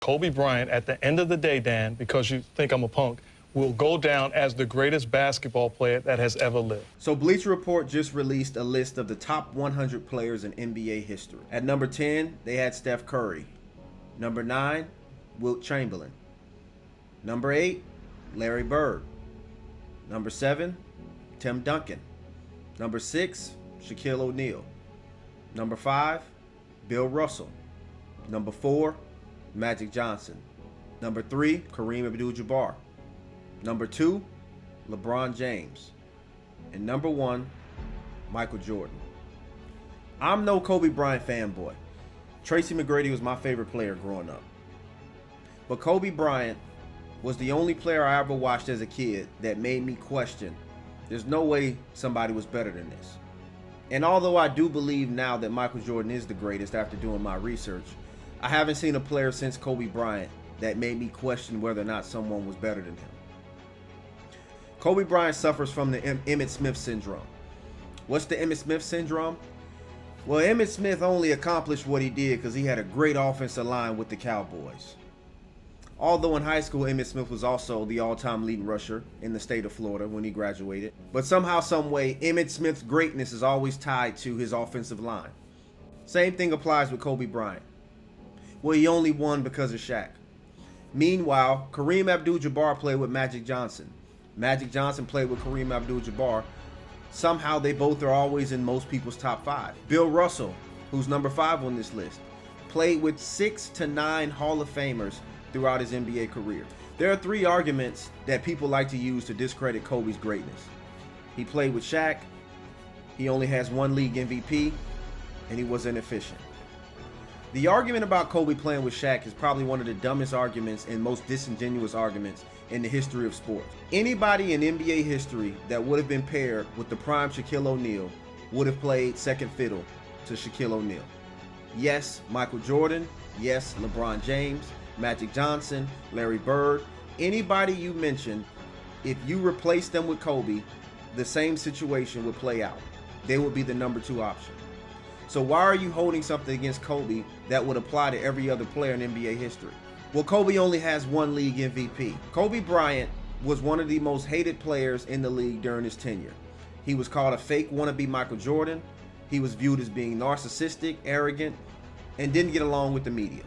Kobe Bryant, at the end of the day, Dan, because you think I'm a punk, will go down as the greatest basketball player that has ever lived. So Bleacher Report just released a list of the top 100 players in NBA history. At number 10, they had Steph Curry. Number 9, Wilt Chamberlain. Number 8, Larry Bird. Number 7, Tim Duncan. Number 6, Shaquille O'Neal. Number 5, Bill Russell. Number 4, Magic Johnson. Number 3, Kareem Abdul-Jabbar. Number 2, LeBron James. And number 1, Michael Jordan. I'm no Kobe Bryant fanboy. Tracy McGrady was my favorite player growing up. But Kobe Bryant was the only player I ever watched as a kid that made me question, there's no way somebody was better than this. And although I do believe now that Michael Jordan is the greatest after doing my research, I haven't seen a player since Kobe Bryant that made me question whether or not someone was better than him. Kobe Bryant suffers from the Emmitt Smith syndrome. What's the Emmitt Smith syndrome? Well, Emmitt Smith only accomplished what he did because he had a great offensive line with the Cowboys. Although in high school, Emmitt Smith was also the all-time leading rusher in the state of Florida when he graduated. But somehow, some way, Emmitt Smith's greatness is always tied to his offensive line. Same thing applies with Kobe Bryant. Well, he only won because of Shaq. Meanwhile, Kareem Abdul-Jabbar played with Magic Johnson. Magic Johnson played with Kareem Abdul-Jabbar. Somehow they both are always in most people's top 5. Bill Russell, who's number 5 on this list, played with 6 to 9 Hall of Famers throughout his NBA career. There are 3 arguments that people like to use to discredit Kobe's greatness. He played with Shaq, he only has 1 league MVP, and he was inefficient. The argument about Kobe playing with Shaq is probably one of the dumbest arguments and most disingenuous arguments in the history of sports. Anybody in NBA history that would have been paired with the prime Shaquille O'Neal would have played second fiddle to Shaquille O'Neal. Yes, Michael Jordan. Yes, LeBron James, Magic Johnson, Larry Bird. Anybody you mention, if you replace them with Kobe, the same situation would play out. They would be the number 2 option. So why are you holding something against Kobe that would apply to every other player in NBA history? Well, Kobe only has 1 league MVP. Kobe Bryant was one of the most hated players in the league during his tenure. He was called a fake wannabe Michael Jordan. He was viewed as being narcissistic, arrogant, and didn't get along with the media.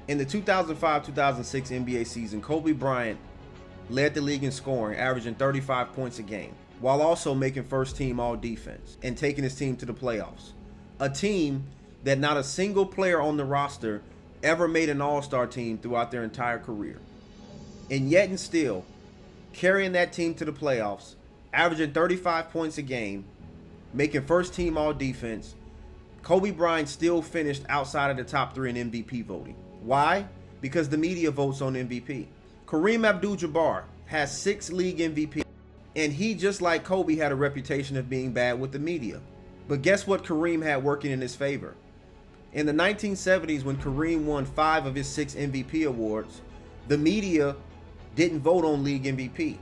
In the 2005-2006 NBA season, Kobe Bryant led the league in scoring, averaging 35 points a game, while also making first team all defense and taking his team to the playoffs. A team that not a single player on the roster ever made an all-star team throughout their entire career. And yet and still, carrying that team to the playoffs, averaging 35 points a game, making first team all defense, Kobe Bryant still finished outside of the top 3 in MVP voting. Why? Because the media votes on MVP. Kareem Abdul-Jabbar has 6 league MVP, and he, just like Kobe, had a reputation of being bad with the media. But guess what Kareem had working in his favor? In the 1970s, when Kareem won 5 of his 6 MVP awards, the media didn't vote on league MVP.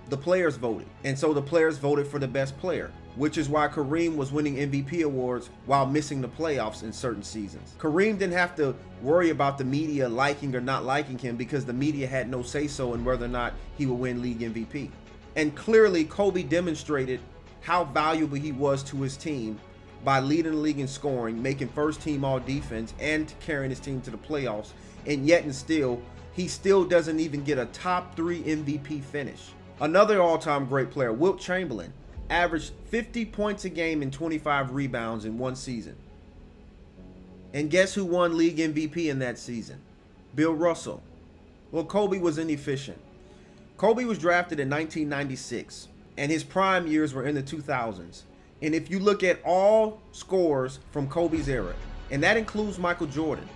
The players voted. And so the players voted for the best player, which is why Kareem was winning MVP awards while missing the playoffs in certain seasons. Kareem didn't have to worry about the media liking or not liking him because the media had no say-so in whether or not he would win league MVP. And clearly, Kobe demonstrated how valuable he was to his team by leading the league in scoring, making first team all defense, and carrying his team to the playoffs. And yet and still, he still doesn't even get a top 3 MVP finish. Another all-time great player, Wilt Chamberlain, averaged 50 points a game and 25 rebounds in 1 season. And guess who won league MVP in that season? Bill Russell. Well, Kobe was inefficient. Kobe was drafted in 1996, and his prime years were in the 2000s. And if you look at all scores from Kobe's era, and that includes Michael Jordan,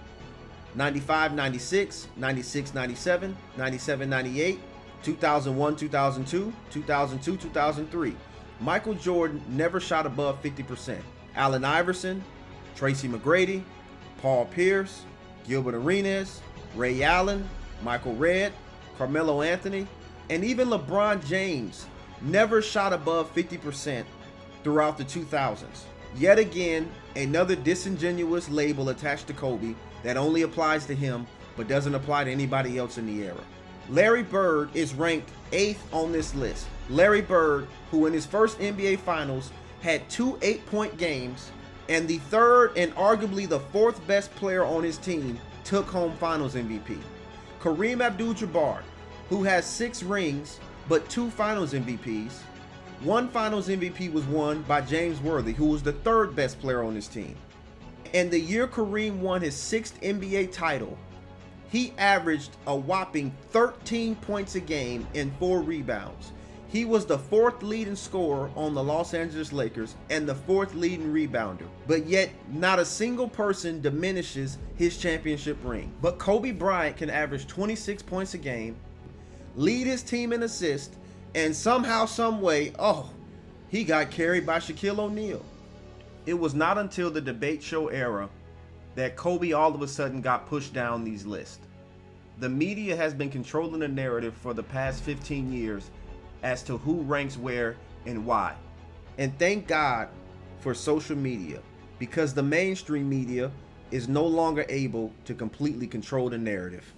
95-96, 96-97, 97-98, 2001-2002, 2002-2003. Michael Jordan never shot above 50%. Allen Iverson, Tracy McGrady, Paul Pierce, Gilbert Arenas, Ray Allen, Michael Redd, Carmelo Anthony, and even LeBron James never shot above 50% throughout the 2000s. Yet again, another disingenuous label attached to Kobe that only applies to him but doesn't apply to anybody else in the era. Larry Bird is ranked 8th on this list. Larry Bird, who in his first NBA Finals had 2 8-point games, and the third and arguably the fourth best player on his team, took home Finals MVP. Kareem Abdul-Jabbar, who has 6 rings but 2 Finals MVPs. One Finals MVP was won by James Worthy, who was the third best player on his team. And the year Kareem won his 6th NBA title, he averaged a whopping 13 points a game and 4 rebounds. He was the 4th leading scorer on the Los Angeles Lakers and the 4th leading rebounder. But yet, not a single person diminishes his championship ring. But Kobe Bryant can average 26 points a game, lead his team in assists, and somehow, some way, he got carried by Shaquille O'Neal. It was not until the debate show era that Kobe all of a sudden got pushed down these lists. The media has been controlling the narrative for the past 15 years as to who ranks where and why. And thank God for social media, because the mainstream media is no longer able to completely control the narrative.